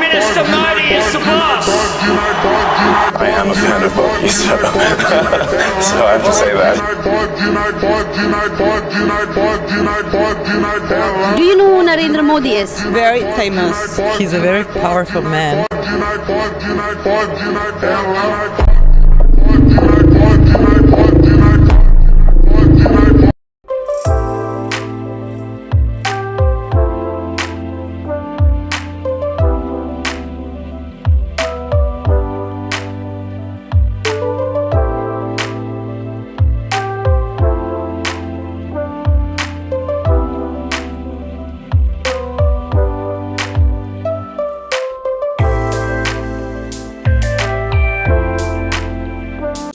Minister Modi is the boss. I am a fan of Bogi, so I have to say that. Do you know who Narendra Modi is? Very famous. He's a very powerful man.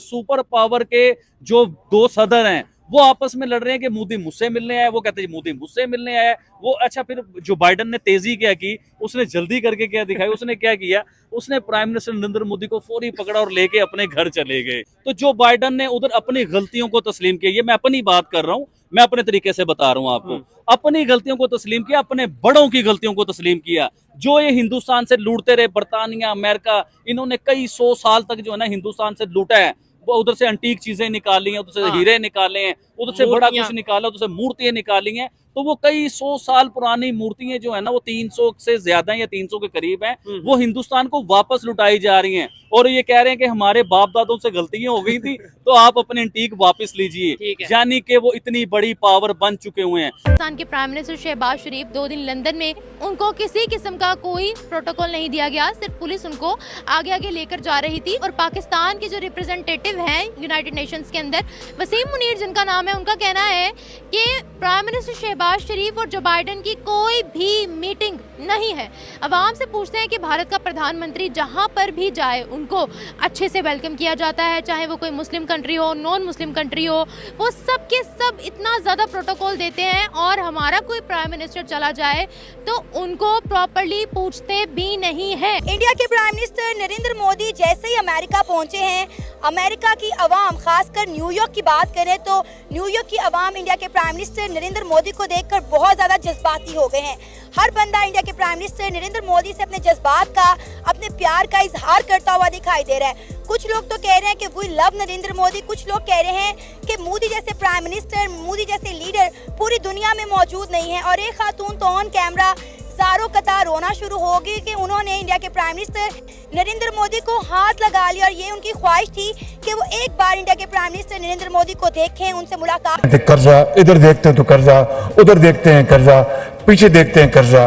Super power के जो दो सदर हैं वो आपस में लड़ रहे हैं कि मोदी मुझसे मिलने आया, वो कहते हैं मोदी मुझसे मिलने आया। वो अच्छा, फिर जो बाइडन ने तेजी क्या की, उसने जल्दी करके क्या दिखाई, उसने क्या किया, उसने प्राइम मिनिस्टर नरेंद्र मोदी को फौरी पकड़ा और लेके अपने घर चले गए। तो जो बाइडन ने उधर अपनी गलतियों को तस्लीम किया, ये मैं अपनी बात कर रहा हूँ, मैं अपने तरीके से बता रहा हूँ आपको, अपनी गलतियों को तस्लीम किया, अपने बड़ों की गलतियों को तस्लीम किया। जो ये हिंदुस्तान से लूटते रहे, बर्तानिया, अमेरिका, इन्होंने कई 100 साल तक जो है ना हिंदुस्तान से लूटा है। वो उधर से एंटीक चीजें निकाली हैं, उधर से हीरे निकाले हैं, उधर से बड़ा कुछ निकाला, उधर से मूर्तियां निकाली हैं। तो वो कई 100 साल पुरानी मूर्तियां जो है ना, वो 300 से ज्यादा या 300 के करीब हैं, वो हिंदुस्तान को वापस लुटाई जा रही हैं। और ये कह रहे हैं कि हमारे बाप दादों से गलतियां हो गई थी, तो आप अपने एंटीक वापस लीजिए, यानी कि वो इतनी बड़ी पावर बन चुके हुए हैं। पाकिस्तान के प्राइम मिनिस्टर शहबाज शरीफ 2 दिन लंदन में, उनको किसी किस्म का कोई प्रोटोकॉल नहीं दिया गया, सिर्फ पुलिस उनको आगे आगे लेकर जा रही थी। और पाकिस्तान के जो रिप्रेजेंटेटिव हैं यूनाइटेड नेशंस के अंदर, वसीम मुनीर जिनका नाम है, उनका कहना है कि प्राइम मिनिस्टर शहबाज शरीफ और जो बाइडन की कोई भी मीटिंग नहीं है। अवाम से पूछते हैं कि भारत का प्रधानमंत्री जहां पर भी जाए उनको अच्छे से वेलकम किया जाता है, चाहे वो कोई मुस्लिम कंट्री हो, नॉन मुस्लिम कंट्री हो, वो सब के सब इतना ज़्यादा प्रोटोकॉल देते हैं। और हमारा कोई प्राइम मिनिस्टर चला जाए तो उनको प्रॉपर्ली पूछते भी नहीं है। इंडिया के प्राइम मिनिस्टर नरेंद्र मोदी जैसे ही अमेरिका पहुंचे हैं, अमेरिका की अवाम, खासकर न्यूयॉर्क की बात करें तो न्यूयॉर्क की अवाम इंडिया के प्राइम मिनिस्टर नरेंद्र मोदी को देखकर बहुत ज़्यादा जज्बाती हो गए हैं। हर बंदा इंडिया के प्राइम मिनिस्टर नरेंद्र मोदी से अपने जज्बात का, अपने प्यार का इजहार करता हुआ दिखाई दे रहा है। कुछ लोग तो कह रहे हैं कि वी लव नरेंद्र मोदी, कुछ लोग कह रहे हैं कि मोदी जैसे प्राइम मिनिस्टर, मोदी जैसे लीडर पूरी दुनिया में मौजूद नहीं है। और एक खातून तो ऑन कैमरा ज़ारो कतार रोना शुरू होगी कि उन्होंने इंडिया के प्राइम मिनिस्टर नरेंद्र मोदी को हाथ लगा लिया, और ये उनकी ख्वाहिश थी कि वो एक बार इंडिया के प्राइम मिनिस्टर नरेंद्र मोदी को देखें, उनसे मुलाकात। कर्जा, इधर देखते हैं तो कर्जा, उधर देखते हैं कर्जा, पीछे देखते हैं कर्जा।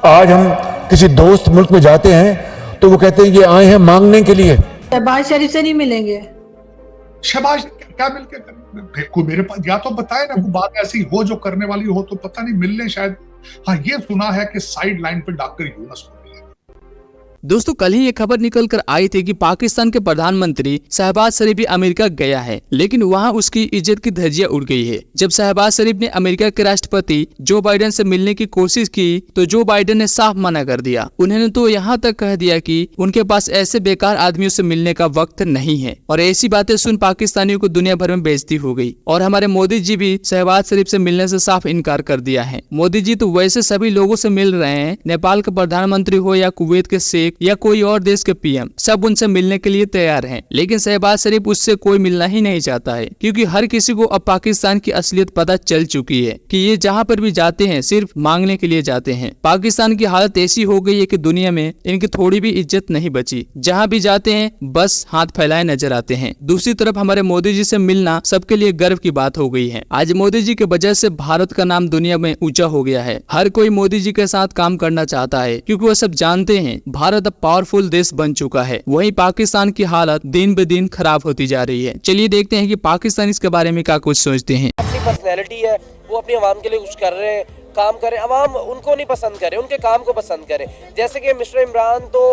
आज हम किसी दोस्त मुल्क में जाते हैं तो वो कहते हैं कि आए हैं मांगने के लिए। शहबाज शरीफ से नहीं मिलेंगे। शहबाज क्या मिलके कोई मेरे पास या तो बताए ना, कोई बात ऐसी हो जो करने वाली हो, तो पता नहीं मिलने शायद। हाँ, ये सुना है कि साइड लाइन पे डॉक्टर यूनुस को मिले। दोस्तों, कल ही ये खबर निकल कर आई थी कि पाकिस्तान के प्रधानमंत्री शहबाज शरीफ भी अमेरिका गया है, लेकिन वहां उसकी इज्जत की धज्जियां उड़ गई है। जब शहबाज शरीफ ने अमेरिका के राष्ट्रपति जो बाइडन से मिलने की कोशिश की तो जो बाइडन ने साफ मना कर दिया। उन्होंने तो यहाँ तक कह दिया कि उनके पास ऐसे बेकार आदमियों से मिलने का वक्त नहीं है। और ऐसी बातें सुन पाकिस्तानियों को दुनिया भर में बेइज्जती हो गई। और हमारे मोदी जी भी शहबाज शरीफ से मिलने से साफ इनकार कर दिया है। मोदी जी तो वैसे सभी लोगों से मिल रहे हैं, नेपाल के प्रधानमंत्री हो या कुवैत के शेख या कोई और देश के पीएम, सब उनसे मिलने के लिए तैयार हैं। लेकिन शहबाज शरीफ उससे कोई मिलना ही नहीं चाहता है, क्योंकि हर किसी को अब पाकिस्तान की असलियत पता चल चुकी है कि ये जहाँ पर भी जाते हैं सिर्फ मांगने के लिए जाते हैं। पाकिस्तान की हालत ऐसी हो गई है कि दुनिया में इनकी थोड़ी भी इज्जत नहीं बची। जहाँ भी जाते हैं बस हाथ फैलाए नजर आते हैं। दूसरी तरफ हमारे मोदी जी से मिलना सबके लिए गर्व की बात हो गई है। आज मोदी जी की वजह से भारत का नाम दुनिया में ऊंचा हो गया है। हर कोई मोदी जी के साथ काम करना चाहता है, क्योंकि वो सब जानते हैं भारत अब पावरफुल देश बन चुका है। वहीं पाकिस्तान की हालत दिन ब दिन खराब होती जा रही है। चलिए देखते हैं कि पाकिस्तान इसके बारे में क्या कुछ सोचते हैं। अपनी पर्सनैलिटी है, वो अपनी आवाम के लिए कुछ कर रहे हैं, काम करें। अवाम उनको नहीं पसंद करे, उनके काम को पसंद करे। जैसे कि मिस्टर इमरान तो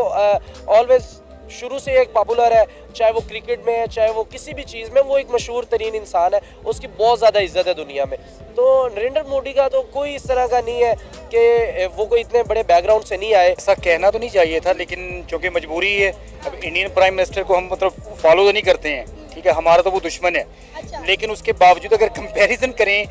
ऑलवेज शुरू से एक पॉपुलर है, चाहे वो क्रिकेट में है, चाहे वो किसी भी चीज़ में, वो एक मशहूर तरीन इंसान है, उसकी बहुत ज़्यादा इज्जत है दुनिया में। तो नरेंद्र मोदी का तो कोई इस तरह का नहीं है कि वो कोई इतने बड़े बैकग्राउंड से नहीं आए। ऐसा कहना तो नहीं चाहिए था, लेकिन चूँकि मजबूरी है, अब इंडियन प्राइम मिनिस्टर को हम मतलब फॉलो तो नहीं करते हैं, ठीक है, हमारा तो वो दुश्मन है। लेकिन उसके बावजूद अगर कंपैरिजन करें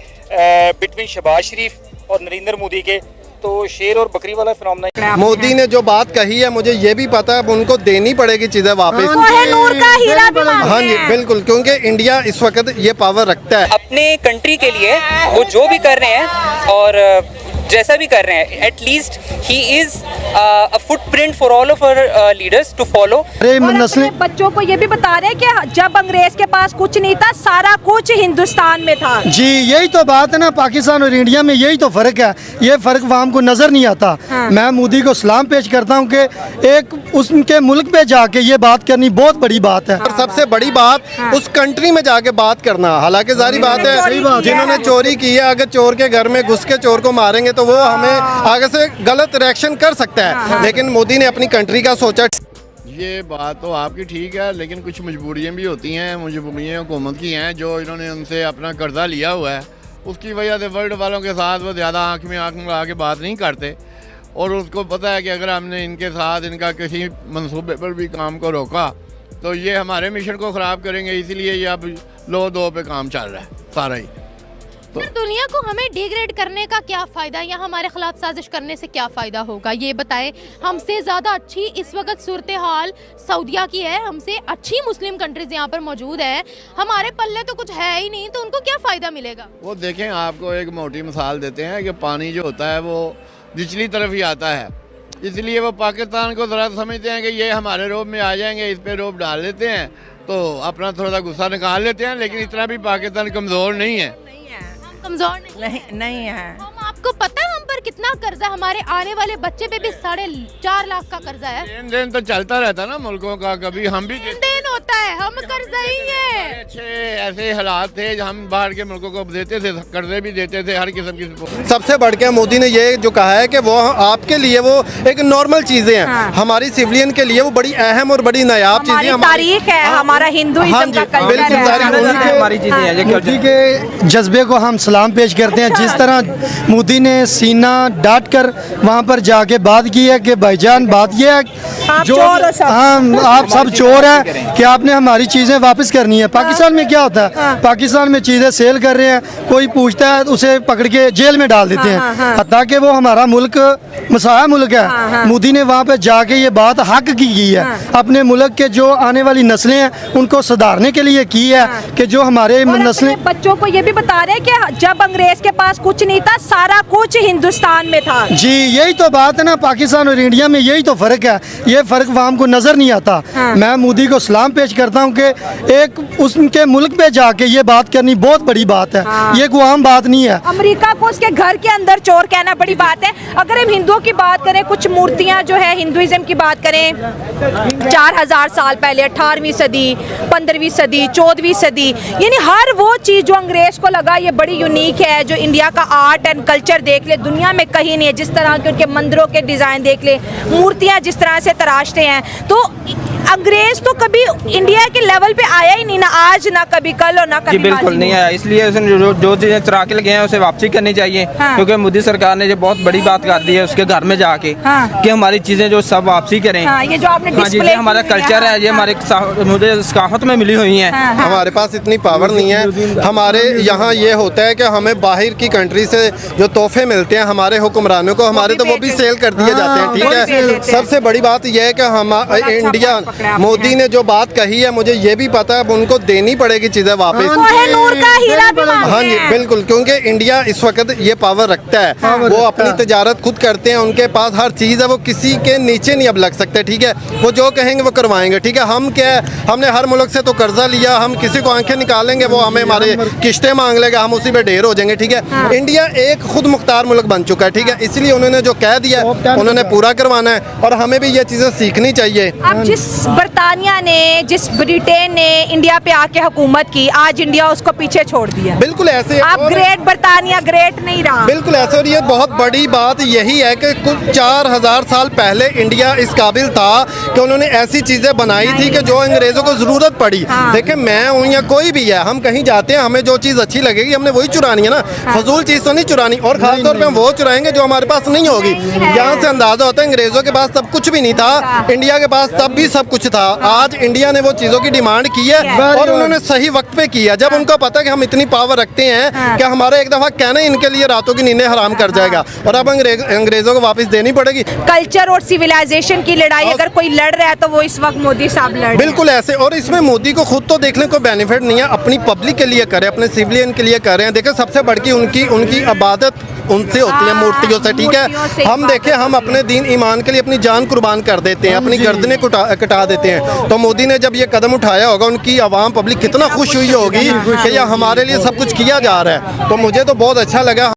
बिटवीन शहबाज शरीफ और नरेंद्र मोदी के, तो शेर और बकरी वाला फिनोमेना। मोदी ने जो बात कही है मुझे ये भी पता है, अब उनको देनी पड़ेगी चीजें वापस। कोहिनूर का हीरा भी मांग हाँ रहे जी हैं। बिल्कुल, क्योंकि इंडिया इस वक्त ये पावर रखता है। अपने कंट्री के लिए वो जो भी कर रहे हैं और जैसा भी कर रहे हैं, at least he is a footprint for all of our leaders to follow. और अपने बच्चों को ये भी बता रहे हैं कि जब अंग्रेज के पास कुछ नहीं था, सारा कुछ हिंदुस्तान में था। जी यही तो बात है ना, पाकिस्तान और इंडिया में यही तो फर्क है। ये फर्क वहाँ को नजर नहीं आता। मैं मोदी को सलाम पेश करता हूँ कि एक उसके मुल्क पे जाके ये बात करनी बहुत बड़ी बात है। और सबसे बड़ी बात उस कंट्री में जाके बात करना। हालांकि जारी बात है, जिन्होंने चोरी की है, अगर चोर के घर में घुस के चोर को मारेंगे तो वो हमें आगे से गलत रिएक्शन कर सकता है, लेकिन मोदी ने अपनी कंट्री का सोचा। ये बात तो आपकी ठीक है, लेकिन कुछ मजबूरियाँ भी होती हैं। मजबूरियाँ हुकूमत की हैं, जो इन्होंने उनसे अपना कर्जा लिया हुआ है, उसकी वजह से वर्ल्ड वालों के साथ वो ज़्यादा आँख में आँख मिला के बात नहीं करते। और उसको पता है कि अगर हमने इनके साथ इनका किसी मंसूबे पर भी काम को रोका तो ये हमारे मिशन को ख़राब करेंगे, इसीलिए ये अब लो दो पे काम चल रहा है सारा ही। सर, दुनिया को हमें डिग्रेड करने का क्या फ़ायदा या हमारे खिलाफ साजिश करने से क्या फ़ायदा होगा, ये बताएं। हमसे ज़्यादा अच्छी इस वक्त सूरत हाल सऊदीया की है, हमसे अच्छी मुस्लिम कंट्रीज यहाँ पर मौजूद है, हमारे पल्ले तो कुछ है ही नहीं, तो उनको क्या फ़ायदा मिलेगा? वो देखें, आपको एक मोटी मिसाल देते हैं कि पानी जो होता है वो निचली तरफ ही आता है, इसलिए वो पाकिस्तान को ज़रा समझते हैं कि ये हमारे रोब में आ जाएंगे, इस पर रोब डाल लेते हैं तो अपना थोड़ा सा गुस्सा निकाल लेते हैं। लेकिन इतना भी पाकिस्तान कमज़ोर नहीं है। कमजोर नहीं है। हम आपको पता है हम पर कितना कर्जा, हमारे आने वाले बच्चे पे भी 4.5 लाख का कर्जा है। लेन देन तो चलता रहता ना मुल्कों का, कभी हम भी लेन देन होता है, हम कर्जा ही है। अच्छे ऐसे हालात थे, हम बाहर के मुल्कों को देते थे, कर्जे भी देते थे, हर किस्म की। सबसे बढ़ के मोदी ने ये जो कहा है कि वो आपके लिए वो एक नॉर्मल चीजें हैं, हमारी सिविलियन के लिए वो बड़ी अहम और बड़ी नायाब चीजें, हमारी तारीख है, हमारा हिंदुइज्म का कल्चर है, हमारी चीजें हैं। मोदी के जज्बे को हम सलाम पेश करते हैं। जिस तरह मोदी ने सीना डांट कर वहाँ पर जाके बात की है कि भाईजान बात ये है जो हाँ आप सब चोर हैं कि आपने हमारी चीज़ें वापस करनी है। पाकिस्तान में क्या होता है, पाकिस्तान में चीज़ें सेल कर रहे हैं, कोई पूछता है उसे पकड़ के जेल में डाल देते हैं, ताकि वो हमारा मुल्क मसाया मुल्क है। मोदी ने वहाँ पे जाके ये बात हक की है, अपने मुल्क के जो आने वाली नस्लें हैं उनको सुधारने के लिए की है कि जो हमारे नस्लें। बच्चों को ये भी बता रहे हैं कि जब अंग्रेज के पास कुछ नहीं था, सारा कुछ हिंदुस्तान में था। जी यही तो बात है ना, पाकिस्तान और इंडिया में यही तो फर्क है। ये फर्क वहाँ को नजर नहीं आता। मैं मोदी को सलाम पेश करता हूँ कि एक उसके मुल्क पे जाके ये बात करनी बहुत बड़ी बात है। ये कोई आम बात नहीं है। अमेरिका को उसके घर के अंदर चोर कहना बड़ी बात है। अगर हम हिंदुओं की बात करें, कुछ मूर्तियाँ जो है हिंदुइज्म की बात करें, 4000 साल पहले 18वीं सदी, 15वीं सदी, 14वीं सदी, यानी हर वो चीज़ जो अंग्रेज को लगा ये बड़ी यूनिक है, जो इंडिया का आर्ट एंड कल्चर देख ले दुनिया में कहीं नहीं है, जिस तरह के उनके मंदिरों के डिज़ाइन देख ले, मूर्तियाँ जिस तरह से तराशते हैं, तो अंग्रेज तो कभी इंडिया के लेवल पे आया ही नहीं, ना आज ना कभी कल और ना कभी बिल्कुल नहीं आया। इसलिए उसने जो चीजें चुरा के लगे हैं उसे वापसी करनी चाहिए। क्योंकि मोदी सरकार ने जो बहुत बड़ी बात कर दी है उसके घर में जाके कि हमारी चीजें जो सब वापसी करें। ये जो आपने डिस्प्ले हमारा कल्चर है, ये हमारे मुझे सकाफत में मिली हुई है। हमारे पास इतनी पावर नहीं है। हमारे यहाँ ये होता है कि हमें बाहर की कंट्री से जो तोहफे मिलते हैं हमारे हुक्मरानों को, हमारे तो वो भी सेल कर दिए जाते हैं। ठीक है, सबसे बड़ी बात यह है कि हम इंडिया, मोदी ने जो बात कही है मुझे ये भी पता है, उनको देनी पड़ेगी चीजें वापस। कोहिनूर का हीरा भी मांग रहे हाँ जी बिल्कुल, क्योंकि इंडिया इस वक्त ये पावर रखता है। वो अपनी तजारत खुद करते हैं, उनके पास हर चीज़ है, वो किसी के नीचे नहीं अब लग सकते। ठीक है, वो जो कहेंगे वो करवाएंगे। ठीक है, हम क्या है, हमने हर मुल्क से तो कर्जा लिया, हम किसी को आंखें निकालेंगे वो हमें हमारे किश्तें मांग लेगा, हम उसी पे ढेर हो जाएंगे। ठीक है, इंडिया एक खुद मुख्तार मुल्क बन चुका है। ठीक है, इसलिए उन्होंने जो कह दिया उन्होंने पूरा करवाना है और हमें भी ये चीज़ें सीखनी चाहिए। अब जिस बरतानिया ने, जिस ब्रिटेन ने इंडिया पे आके हुकूमत की, आज इंडिया उसको पीछे छोड़ दिया। बिल्कुल ऐसे आप ग्रेट बरतानिया ग्रेट नहीं रहा। बिल्कुल ऐसे, और ये बहुत बड़ी बात यही है कि कुछ 4000 साल पहले इंडिया इस काबिल था कि उन्होंने ऐसी चीजें बनाई थी कि जो अंग्रेजों को जरूरत पड़ी। देखिए, मैं हूँ या कोई भी है, हम कहीं जाते हैं, हमें जो चीज अच्छी लगेगी हमने वही चुरानी है ना, फजूल चीज तो नहीं चुरानी। और खासतौर पे हम वो चुराएंगे जो हमारे पास नहीं होगी। यहाँ से अंदाजा होता है अंग्रेजों के पास सब कुछ भी नहीं था, इंडिया के पास तब भी सब कुछ था। आज इंडिया ने वो चीज़ों की डिमांड की है और उन्होंने सही वक्त पे किया। जब उनको पता है कि हम इतनी पावर रखते हैं कि हमारा एक दफ़ा कहना ही इनके लिए रातों की नींदें हराम कर जाएगा और अब अंग्रेज़ों को वापस देनी पड़ेगी। कल्चर और सिविलाइजेशन की लड़ाई अगर कोई लड़ रहा है तो वो इस वक्त मोदी साहब लड़, बिल्कुल ऐसे। और इसमें मोदी को खुद तो देखने को बेनिफिट नहीं है, अपनी पब्लिक के लिए करे, अपने सिविलियन के लिए कर रहे हैं। देखिए सबसे बढ़ के उनकी इबादत उनसे होती है, मूर्तियों से, ठीक है। हम देखें, हम अपने दीन ईमान के लिए अपनी जान कुर्बान कर देते हैं, अपनी गर्दनें कटा देते हैं। तो मोदी ने जब ये कदम उठाया होगा, उनकी आवाम पब्लिक कितना खुश हुई होगी कि ये हमारे लिए सब कुछ किया जा रहा है। तो मुझे तो बहुत अच्छा लगा।